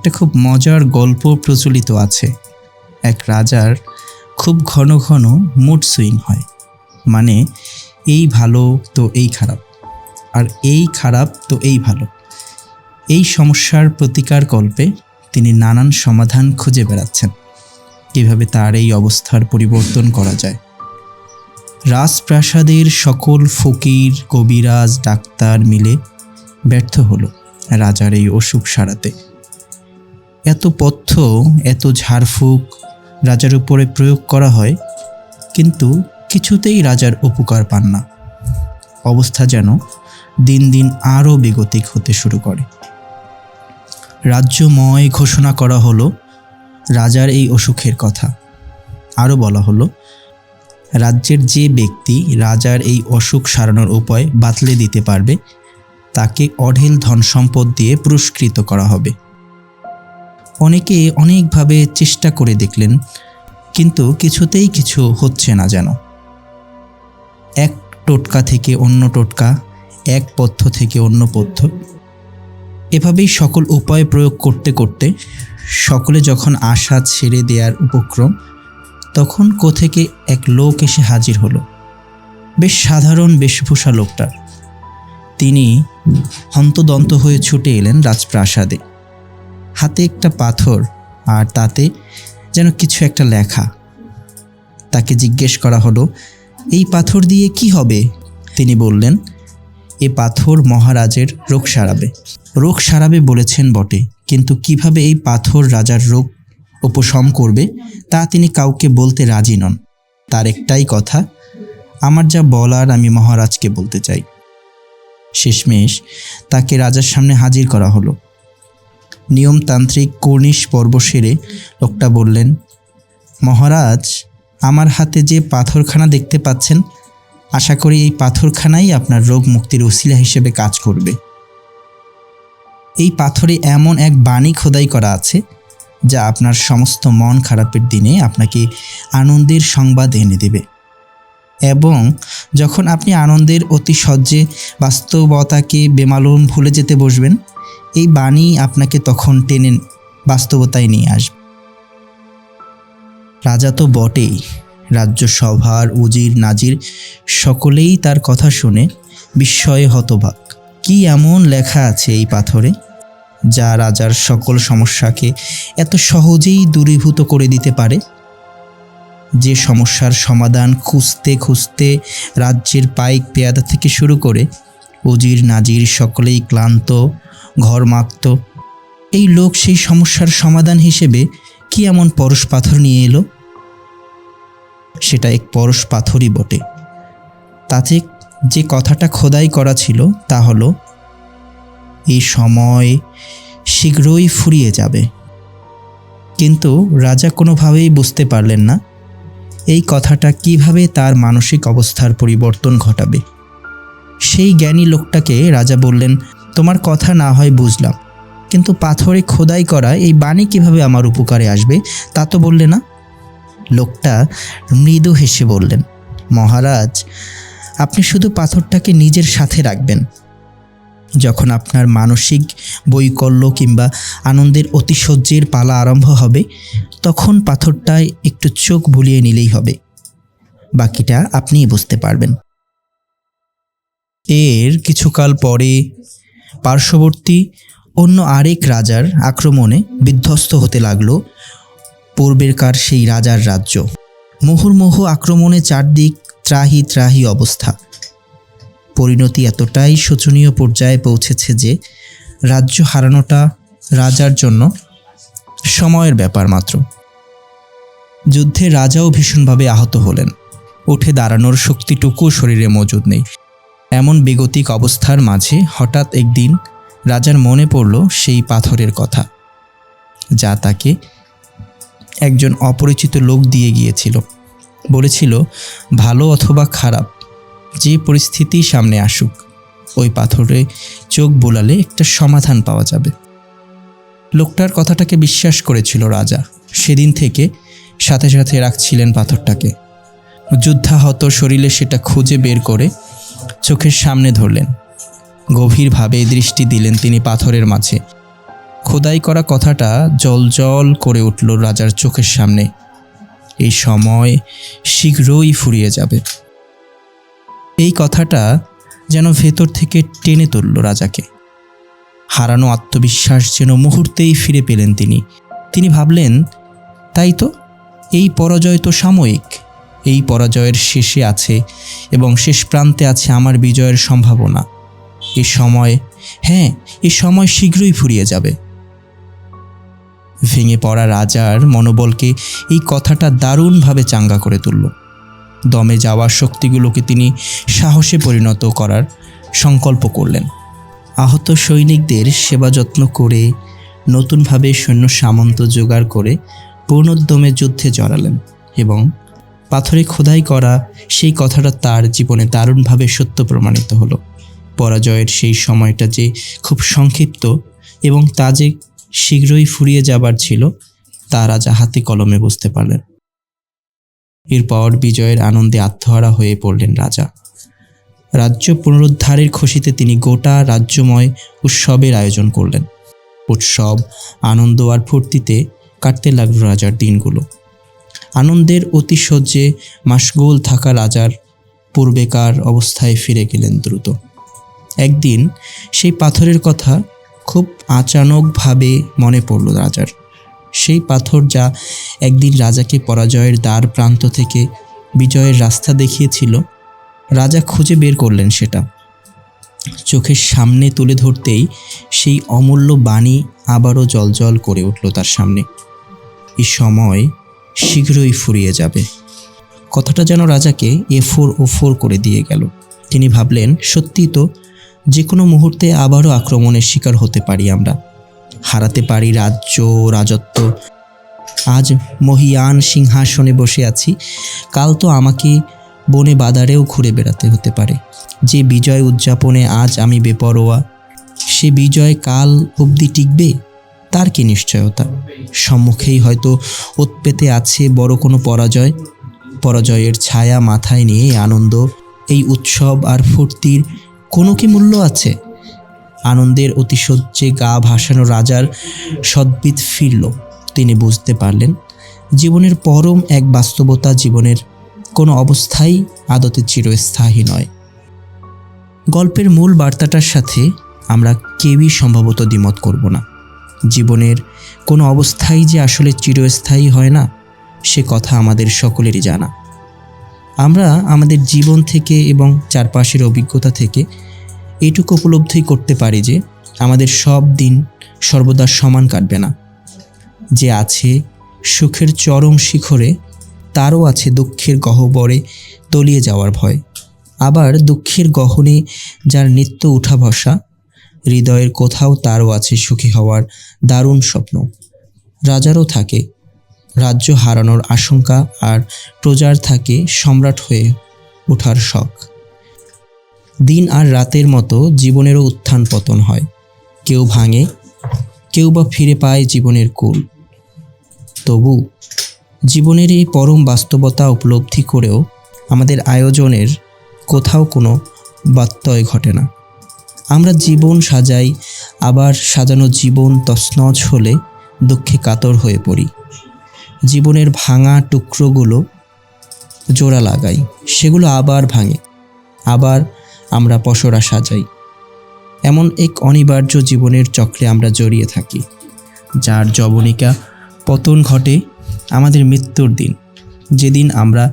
একটা খুব মজার গল্প প্রচলিত আছে। এক রাজার খুব ঘন ঘন মুড সুইং হয়, মানে এই ভালো তো এই খারাপ, আর এই খারাপ তো এই ভালো। এই সমস্যার প্রতিকার কল্পে তিনি নানান সমাধান খুঁজে বেড়াচ্ছেন, কীভাবে তার এই অবস্থার পরিবর্তন করা যায়। রাজপ্রাসাদের সকল ফকির, কবিরাজ, ডাক্তার মিলে ব্যর্থ হলো রাজার এই অসুখ সারাতে। এত পথ্য, এত ঝাড়ফুঁক রাজার উপরে প্রয়োগ করা হয়, কিন্তু কিছুতেই রাজার উপকার পান না। অবস্থা যেন দিন দিন আরও বেগতিক হতে শুরু করে। রাজ্যময় ঘোষণা করা হলো রাজার এই অসুখের কথা। আরও বলা হলো, রাজ্যের যে ব্যক্তি রাজার এই অসুখ সারানোর উপায় বাতলে দিতে পারবে তাকে অঢেল ধন সম্পদ দিয়ে পুরস্কৃত করা হবে। অনেকে অনেকভাবে চেষ্টা করে দেখলেন, কিন্তু কিছুতেই কিছু হচ্ছে না যেন। এক টোটকা থেকে অন্য টোটকা, এক পথ্য থেকে অন্য পথ্য, এভাবেই সকল উপায় প্রয়োগ করতে করতে সকলে যখন আশা ছেড়ে দেওয়ার উপক্রম, তখন কোথেকে এক লোক এসে হাজির হলো। বেশ সাধারণ বেশভূষা লোকটার। তিনি হন্তদন্ত হয়ে ছুটে এলেন রাজপ্রাসাদে। হাতে একটা পাথর, আর তাতে যেন কিছু একটা লেখা। তাকে জিজ্ঞেস করা হলো, এই পাথর দিয়ে কি হবে? তিনি বললেন, এ পাথর মহারাজের রোগ সারাবে। রোগ সারাবে বলেছেন বটে, কিন্তু কিভাবে এই পাথর রাজার রোগ উপশম করবে তা তিনি কাউকে বলতে রাজি নন। তার একটাই কথা, আমার যা বলার আমি মহারাজকে বলতে চাই। শেষমেশ তাকে রাজার সামনে হাজির করা হলো। নিয়মতান্ত্রিক কর্নিশ পর্ব সেরে লোকটা বললেন, মহারাজ, আমার হাতে যে পাথরখানা দেখতে পাচ্ছেন, আশা করি এই পাথরখানাই আপনার রোগ মুক্তির ওসিলা হিসেবে কাজ করবে। এই পাথরে এমন এক বাণী খোদাই করা আছে যা আপনার সমস্ত মন খারাপের দিনে আপনাকে আনন্দের সংবাদ এনে দেবে, এবং যখন আপনি আনন্দের অতিশয্যে বাস্তবতাকে বেমালুম ভুলে যেতে বসবেন, এই বাণী আপনাকে তখন টেনে বাস্তবতায় নিয়ে আসবে। রাজা তো বটেই, রাজ্যসভার উজির নাজির সকলেই তার কথা শুনে বিস্ময়ে হতবাক। কি এমন লেখা আছে এই পাথরে যা রাজার সকল সমস্যাকে এত সহজেই দূরীভূত করে দিতে পারে? যে সমস্যার সমাধান খুঁজতে খুঁজতে রাজ্যের পাইক পেয়াদা থেকে শুরু করে উজির নাজির সকলেই ক্লান্ত, ঘরমাক্ত, এই লোক সেই সমস্যার সমাধান হিসেবে কি এমন পরশ পাথর নিয়ে এলো? সেটা এক পরশ পাথরই বটে। তাতে যে কথাটা খোদাই করা ছিল তা হলো, এই সময় শীঘ্রই ফুরিয়ে যাবে। কিন্তু রাজা কোনোভাবেই বুঝতে পারলেন না এই কথাটা কিভাবে তার মানসিক অবস্থার পরিবর্তন ঘটাবে। সেই জ্ঞানী লোকটাকে রাজা বললেন, তোমার কথা না হয় বুঝলাম, কিন্তু পাথরে খোদাই করা এই বাণী কিভাবে আমার উপকারে আসবে তা তো বললে না। লোকটা মৃদু হেসে বললেন, মহারাজ, আপনি শুধু পাথরটাকে নিজের সাথে রাখবেন। যখন আপনার মানসিক বৈকল্য কিংবা আনন্দের অতিশয্যের পালা আরম্ভ হবে, তখন পাথরটায় একটু চোখ বুলিয়ে নিলেই হবে, বাকিটা আপনিই বুঝতে পারবেন। এর কিছুকাল পরে পার্শ্ববর্তী অন্য আরেক রাজার আক্রমণে বিধ্বস্ত হতে লাগলো পূর্বেরকার সেই রাজার রাজ্য। মুহুর্মুহু আক্রমণে চারদিক ত্রাহি ত্রাহি অবস্থা। পরিণতি এতটাই শোচনীয় পর্যায়ে পৌঁছেছে যে রাজ্য হারানোটা রাজার জন্য সময়ের ব্যাপার মাত্র। যুদ্ধে রাজাও ভীষণভাবে আহত হলেন। উঠে দাঁড়ানোর শক্তিটুকু শরীরে মজুদ নেই। এমন বেগতিক অবস্থার মাঝে হঠাৎ একদিন রাজার মনে পড়ল সেই পাথরের কথা, যা তাকে একজন অপরিচিত লোক দিয়ে গিয়েছিল। বলেছিল, ভালো অথবা খারাপ যে পরিস্থিতি সামনে আসুক, ওই পাথরে চোখ বোলালে একটা সমাধান পাওয়া যাবে। লোকটার কথাটাকে বিশ্বাস করেছিল রাজা। সেদিন থেকে সাথে সাথে রাখছিলেন পাথরটাকে। যুদ্ধাহত শরীরে সেটা খুঁজে বের করে চোখের সামনে ধরলেন। গভীরভাবে দৃষ্টি দিলেন তিনি পাথরের মাঝে। খোদাই করা কথাটা জ্বলজ্বল করে উঠল রাজার চোখের সামনে। এই সময় শীঘ্রই ফুরিয়ে যাবে। এই কথাটা যেন ভেতর থেকে টেনে তুলল রাজাকে। হারানো আত্মবিশ্বাস যেন মুহূর্তেই ফিরে পেলেন তিনি। তিনি ভাবলেন, তাই তো, এই পরাজয় তো সাময়িক। এই পরাজয়ের শেষে আছে এবং শেষ প্রান্তে আছে আমার বিজয়ের সম্ভাবনা। এই সময় শীঘ্রই ফুরিয়ে যাবে। ভেঙে পড়া রাজার মনোবলকে এই কথাটা দারুণভাবে চাঙ্গা করে তুলল। দমে যাওয়া শক্তিগুলোকে তিনি সাহসে পরিণত করার সংকল্প করলেন। আহত সৈনিকদের সেবা যত্ন করে নতুনভাবে সৈন্য সামন্ত জোগাড় করে পূর্ণোদ্যমে যুদ্ধে জড়ালেন এবং পাথরে খোদাই করা সেই কথাটা তার জীবনে দারুণভাবে সত্য প্রমাণিত হলো। পরাজয়ের সেই সময়টা যে খুব সংক্ষিপ্ত এবং তা যে শীঘ্রই ফুরিয়ে যাবার ছিল, তা রাজা হাতে কলমে বুঝতে পারলেন। এরপর বিজয়ের আনন্দে আত্মহারা হয়ে পড়লেন রাজা। রাজ্য পুনরুদ্ধারের খুশিতে তিনি গোটা রাজ্যময় উৎসবের আয়োজন করলেন। উৎসব, আনন্দ আর ফুর্তিতে কাটতে লাগলো রাজার দিনগুলো। আনন্দের অতিশয্যে মাশগুল থাকা রাজার পূর্বেকার অবস্থায় ফিরে গেলেন দ্রুত। একদিন সেই পাথরের কথা খুব আচানকভাবে মনে পড়ল রাজার। সেই পাথর যা একদিন রাজাকে পরাজয়ের দ্বার প্রান্ত থেকে বিজয়ের রাস্তা দেখিয়েছিল। রাজা খুঁজে বের করলেন সেটা। চোখের সামনে তুলে ধরতেই সেই অমূল্য বাণী আবারও জ্বলজ্বল করে উঠল তার সামনে। এই সময় শীঘ্রই ফুরিয়ে যাবে। কথাটা যেন রাজাকে এফোর ওফোর করে দিয়ে গেল। তিনি ভাবলেন, সত্যি তো, যে কোনো মুহূর্তে আবারও আক্রমণের শিকার হতে পারি আমরা, হারাতে পারি রাজ্য, রাজত্ব। আজ মহিয়ান সিংহাসনে বসে আছি, কাল তো আমাকে বনে বাদারেও ঘুরে বেড়াতে হতে পারে। যে বিজয় উদযাপনে আজ আমি বেপরোয়া, সে বিজয় কাল অবধি টিকবে তার কি নিশ্চয়তা? সম্মুখেই হয়তো ওত পেতে আছে বড় কোনো পরাজয়ের ছায়া মাথায় নিয়ে আনন্দ, এই উৎসব আর ফুর্তির কোনো কি মূল্য আছে? আনন্দের অতিশয্যে গা ভাসানো রাজার সদ্বিদ ফিরল। তিনি বুঝতে পারলেন, জীবনের পরম এক বাস্তবতা, জীবনের কোনো অবস্থাই আদতে চিরস্থায়ী নয়। গল্পের মূল বার্তাটার সাথে আমরা কেউই সম্ভবত দ্বিমত করব না। জীবনের কোনো অবস্থাই যে আসলে চিরস্থায়ী হয় না, সে কথা আমাদের সকলেরই জানা। আমরা আমাদের জীবন থেকে এবং চারপাশের অভিজ্ঞতা থেকে এইটুকু উপলব্ধি করতে পারি যে আমাদের সব দিন সর্বদা সমান কাটবে না। যে আছে সুখের চরম শিখরে, তারও আছে দুঃখের গহ্বরে তলিয়ে যাওয়ার ভয়। আবার দুঃখের গহনে যার নিত্য উঠা বসা, হৃদয়ের কোথাও তারও আছে সুখী হওয়ার দারুণ স্বপ্ন। রাজারও থাকে রাজ্য হারানোর আশঙ্কা, আর প্রজার থাকে সম্রাট হয়ে ওঠার শখ। দিন আর রাতের মতো জীবনেরও উত্থান পতন হয়। কেউ ভাঙে, কেউ বা ফিরে পায় জীবনের কুল। তবু জীবনের এই পরম বাস্তবতা উপলব্ধি করেও আমাদের আয়োজনের কোথাও কোনো ব্যত্যয় ঘটে না। আমরা জীবন সাজাই, আবার সাজানো জীবন তছনছ হলে দুঃখে কাতর হয়ে পড়ি। জীবনের ভাঙা টুকরোগুলো জোড়া লাগাই, সেগুলো আবার ভাঙে, আবার আমরা পসরা সাজাই। এমন এক অনিবার্য জীবনের চক্রে আমরা জড়িয়ে থাকি, যার যবনিকা পতন ঘটে আমাদের মৃত্যুর দিন, যেদিন আমরা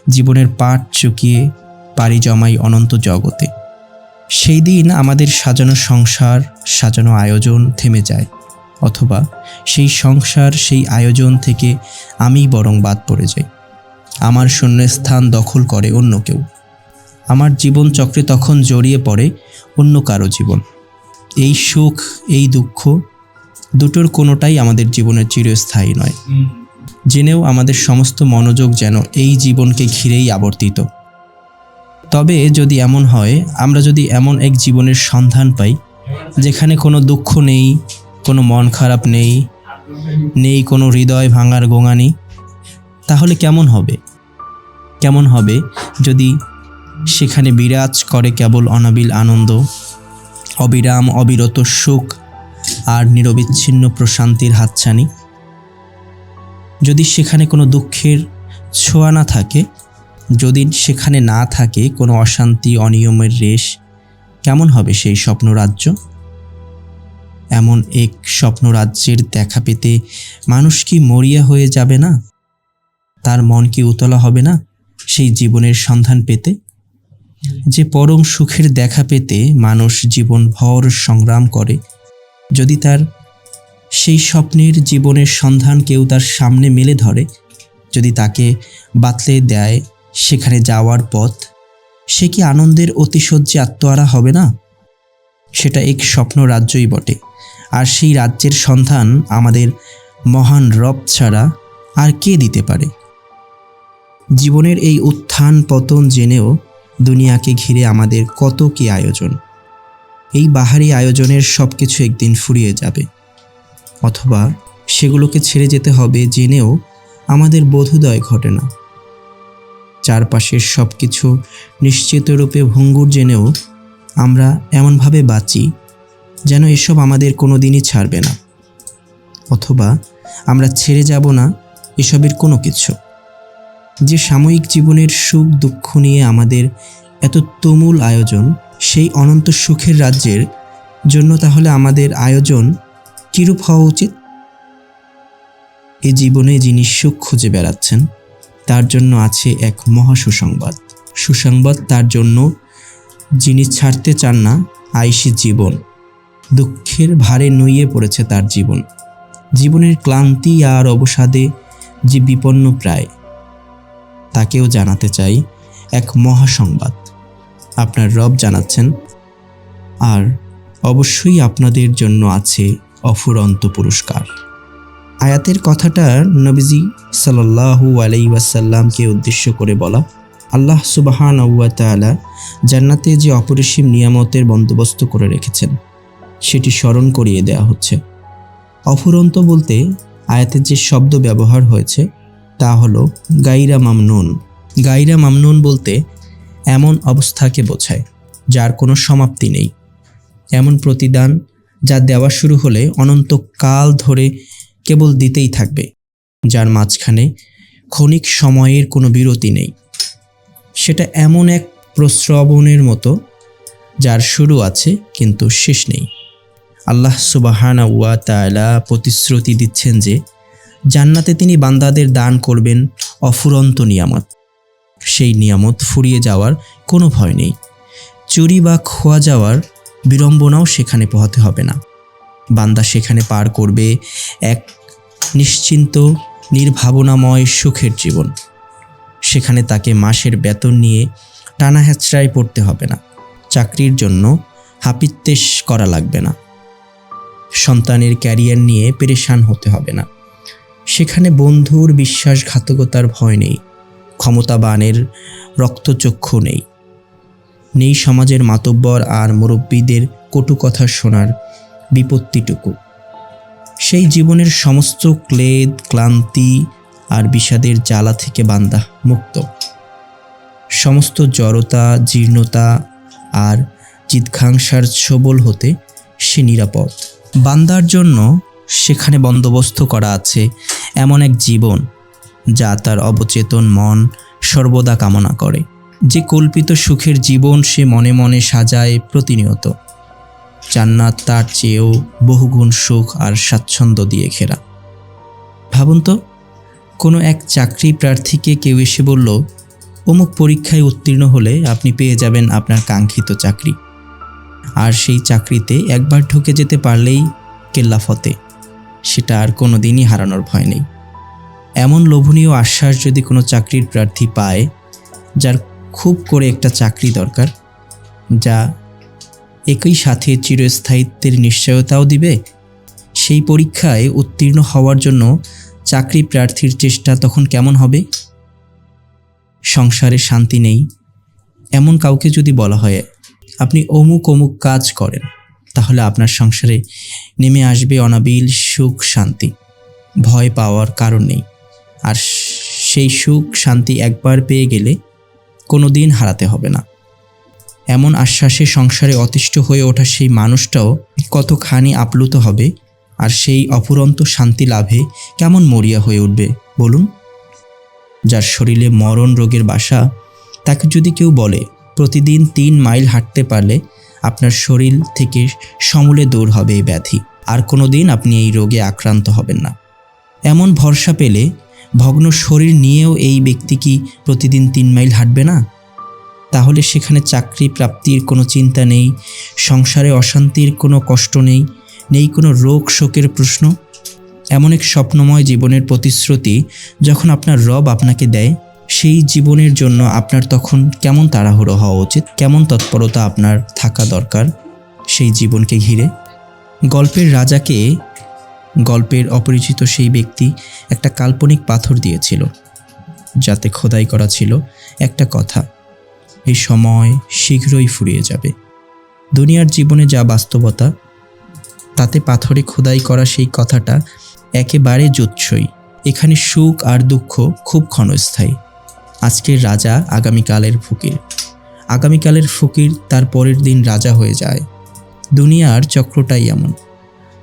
জীবনের পাট চুকিয়ে পাড়ি জমাই অনন্ত জগতে। সেই দিন আমাদের সাজানো সংসার, সাজানো আয়োজন থেমে যায়, অথবা সেই সংসার, সেই আয়োজন থেকে আমি বরং বাদ পড়ে যাই। আমার শূন্যস্থান দখল করে অন্য কেউ। আমার জীবন চক্রে তখন জড়িয়ে পড়ে অন্য কারো জীবন। এই সুখ, এই দুঃখ, দুটোর কোনোটাই আমাদের জীবনের চিরস্থায়ী নয়। জেনেও আমাদের সমস্ত মনোযোগ যেন এই জীবনকে ঘিরেই আবর্তিত। তবে যদি এমন হয়, আমরা যদি এমন এক জীবনের সন্ধান পাই যেখানে কোনো দুঃখ নেই, কোনো মন খারাপ নেই, নেই কোনো হৃদয় ভাঙার গোঙানি, তাহলে কেমন হবে? কেমন হবে যদি সেখানে বিরাজ করে কেবল অনাবিল আনন্দ, অবিরাম অবিরত সুখ, আর নিরবিচ্ছিন্ন প্রশান্তির হাতছানি। যদি সেখানে কোনো দুঃখের ছোঁয়া না থাকে, যদি সেখানে না থাকে কোনো অশান্তি, অনিয়মের রেশ, কেমন হবে সেই স্বপ্নরাজ্য? এমন এক স্বপ্নরাজ্যের দেখা পেতে মানুষ কি মরিয়া হয়ে যাবে না? তার মন কি উতলা হবে না সেই জীবনের সন্ধান পেতে? যে পরম সুখের দেখা পেতে মানুষ জীবনভর সংগ্রাম করে, যদি তার সেই স্বপ্নের জীবনের সন্ধান কেউ তার সামনে মেলে ধরে, যদি তাকে বাতলে দেয় সেখানে যাওয়ার পথ, সে কি আনন্দের অতিশয্যে আত্মহারা হবে না? সেটা এক স্বপ্ন রাজ্যই বটে। আর সেই রাজ্যের সন্ধান আমাদের মহান রব ছাড়া আর কে দিতে পারে? জীবনের এই উত্থান পতন জেনেও দুনিয়াকে ঘিরে আমাদের কত কি আয়োজন। এই বাহারি আয়োজনের সব কিছু একদিন ফুরিয়ে যাবে, অথবা সেগুলোকে ছেড়ে যেতে হবে জেনেও আমাদের বোধোদয় ঘটে না। চারপাশের সব কিছু নিশ্চিত রূপে ভঙ্গুর জেনেও আমরা এমনভাবে বাঁচি যেন এসব আমাদের কোনো দিনই ছাড়বে না, অথবা আমরা ছেড়ে যাব না এসবের কোনো কিছু। যে সাময়িক জীবনের সুখ দুঃখ নিয়ে আমাদের এত তুমুল আয়োজন, সেই অনন্ত সুখের রাজ্যের জন্য তাহলে আমাদের আয়োজন কিরূপ হওয়া উচিত? এ জীবনে যিনি সুখ খুঁজে বেড়াচ্ছেন, তার জন্য আছে এক মহা সুসংবাদ। সুসংবাদ তার জন্য যিনি ছাড়তে চান না আইসি জীবন। দুঃখের ভারে নুইয়ে পড়েছে তার জীবন। জীবনের ক্লান্তি আর অবসাদে যে বিপন্ন প্রায়, তাকেও জানাতে চাই এক মহা সংবাদ। আপনার রব জানাচ্ছেন, আর অবশ্যই আপনাদের জন্য আছে অফুরন্ত পুরস্কার। আয়াতের কথাটা নবীজি সাল্লাল্লাহু আলাইহি ওয়াসাল্লামকে উদ্দেশ্য করে বলা। আল্লাহ সুবহানাহু ওয়া তাআলা জান্নাতে যে অপরিসীম নিয়ামতের বন্দোবস্ত করে রেখেছেন, সেটি স্মরণ করিয়ে দেওয়া হচ্ছে। অফুরন্ত বলতে আয়াতের যে শব্দ ব্যবহার হয়েছে তা হলো গাইরা মামনুন। গাইরা মামনুন বলতে এমন অবস্থাকে বোঝায় যার কোনো সমাপ্তি নেই, এমন প্রতিদান যা দেওয়া শুরু হলে অনন্তকাল ধরে কেবল দিতেই থাকবে, যার মাঝখানে ক্ষণিক সময়ের কোনো বিরতি নেই। সেটা এমন এক প্রস্রবণের মতো যার শুরু আছে কিন্তু শেষ নেই। আল্লাহ সুবহানাহু ওয়া তাআলা প্রতিশ্রুতি দিচ্ছেন যে জান্নাতে তিনি বান্দাদের দান করবেন অফুরন্ত নিয়ামত। সেই নিয়ামত ফুরিয়ে যাওয়ার কোনো ভয় নেই। চুরি বা খোয়া যাওয়ার বিড়ম্বনাও সেখানে পোহাতে হবে না। বান্দা সেখানে পার করবে এক নিশ্চিন্ত নির্ভাবনাময় সুখের জীবন। সেখানে তাকে মাসের বেতন নিয়ে টানা হেঁচড়ায় পড়তে হবে না। চাকরির জন্য হাপিত্যেশ করা লাগবে না। সন্তানের ক্যারিয়ার নিয়ে পেরেশান হতে হবে না। সেখানে বন্ধুর বিশ্বাসঘাতকতার ভয় নেই, ক্ষমতাবানের রক্তচক্ষু নেই, নেই সমাজের মাতব্বর আর মুরব্বীদের কটু কথা শোনার বিপত্তিটুকু। সেই জীবনের সমস্ত ক্লেদ, ক্লান্তি আর বিষাদের জ্বালা থেকে বান্দা মুক্ত। সমস্ত জড়তা, জীর্ণতা আর জিদঘাংসার ছোবল হতে সে নিরাপদ। বান্দার জন্য সেখানে বন্দোবস্ত করা আছে এমন এক জীবন যা তার অবচেতন মন সর্বদা কামনা করে। যে কল্পিত সুখের জীবন সে মনে মনে সাজায় প্রতিনিয়ত। জান্নাত তার চেয়েও বহুগুণ সুখ আর স্বাচ্ছন্দ্য দিয়ে ঘেরা। ভাবুন তো, কোনো এক চাকরি প্রার্থীকে কেউ এসে বলল, অমুক পরীক্ষায় উত্তীর্ণ হলে আপনি পেয়ে যাবেন আপনার কাঙ্ক্ষিত চাকরি, আর সেই চাকরিতে একবার ঢুকে যেতে পারলেই কেল্লা ফতে, সেটা আর কোনো দিনই হারানোর ভয় নেই। এমন লোভনীয় আশ্বাস যদি কোনো চাকরির প্রার্থী পায়, যার খুব করে একটা চাকরি দরকার, যা একই সাথে চিরস্থায়িত্বের নিশ্চয়তাও দিবে, সেই পরীক্ষায় উত্তীর্ণ হওয়ার জন্য চাকরি প্রার্থীর চেষ্টা তখন কেমন হবে? সংসারে শান্তি নেই এমন কাউকে যদি বলা হয় আপনি অমুক অমুক কাজ করেন, তাহলে আপনার সংসারে নেমে আসবে অনাবিল সুখ শান্তি। ভয় পাওয়ার কারণ নেই। আর সেই সুখ শান্তি একবার পেয়ে গেলে কোনো দিন হারাতে হবে না। এমন আশ্বাসে সংসারে অতিষ্ঠ হয়ে ওঠা সেই মানুষটাও কতখানি আপ্লুত হবে, আর সেই অফুরন্ত শান্তি লাভে কেমন মরিয়া হয়ে উঠবে বলুন। যার শরীরে মরণ রোগের বাসা, তাকে যদি কেউ বলে প্রতিদিন 3 মাইল হাঁটতে পারলে আপনার শরীর থেকে সমূলে দূর হবে এই ব্যাধি, আর কোনো দিন আপনি এই রোগে আক্রান্ত হবেন না, এমন ভরসা পেলে ভগ্ন শরীর নিয়েও এই ব্যক্তি কি প্রতিদিন 3 মাইল হাঁটবে না? তাহলে সেখানে চাকরি প্রাপ্তির কোনো চিন্তা নেই, সংসারে অশান্তির কোনো কষ্ট নেই, নেই কোনো রোগ শোকের প্রশ্ন। এমন এক স্বপ্নময় জীবনের প্রতিশ্রুতি যখন আপনার রব আপনাকে দেয়, সেই জীবনের জন্য আপনার তখন কেমন তাড়াহুড়ো হওয়া উচিত, কেমন তৎপরতা আপনার থাকা দরকার সেই জীবনকে ঘিরে। গল্পের রাজাকে গল্পের অপরিচিত সেই ব্যক্তি একটা কাল্পনিক পাথর দিয়েছিল, যাতে খোদাই করা ছিল একটা কথা, এই সময় শীঘ্রই ফুরিয়ে যাবে। দুনিয়ার জীবনে যা বাস্তবতা, তাতে পাথরে খোদাই করা সেই কথাটা একেবারে জুৎসই। এখানে সুখ আর দুঃখ খুব ক্ষণস্থায়ী। আজকের রাজা আগামীকালের ফকির, আগামীকালের ফকির তার পরের দিন রাজা হয়ে যায়। দুনিয়ার চক্রটাই এমন।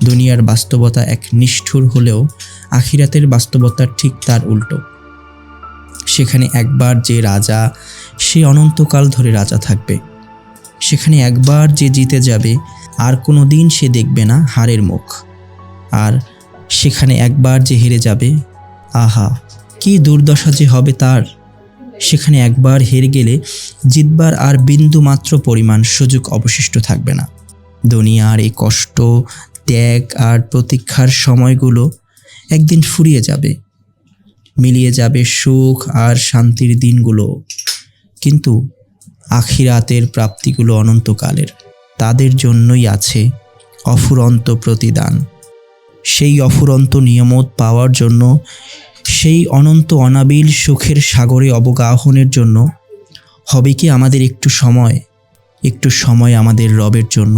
দুনিয়ার বাস্তবতা এক নিষ্ঠুর হলেও আখিরাতের বাস্তবতা ঠিক তার উল্টো। সেখানে একবার যে রাজা, সে অনন্তকাল ধরে রাজা থাকবে। সেখানে একবার যে জিতে যাবে, আর কোনো দিন সে দেখবে না হারের মুখ। আর সেখানে একবার যে হেরে যাবে, আহা কি দুর্দশা যে হবে তার। সেখানে একবার হেরে গেলে জিতবার আর বিন্দু মাত্র পরিমাণ সুযোগ অবশিষ্ট থাকবে না। দুনিয়ার এই কষ্ট, ত্যাগ আর প্রতীক্ষার সময়গুলো একদিন ফুরিয়ে যাবে, মিলিয়ে যাবে সুখ আর শান্তির দিনগুলো। কিন্তু আখিরাতের প্রাপ্তিগুলো অনন্তকালের, তাদের জন্যই আছে অফুরন্ত প্রতিদান। সেই অফুরন্ত নিয়ামত পাওয়ার জন্য, সেই অনন্ত অনাবিল সুখের সাগরে অবগাহনের জন্য হবে কি আমাদের একটু সময় আমাদের রবের জন্য।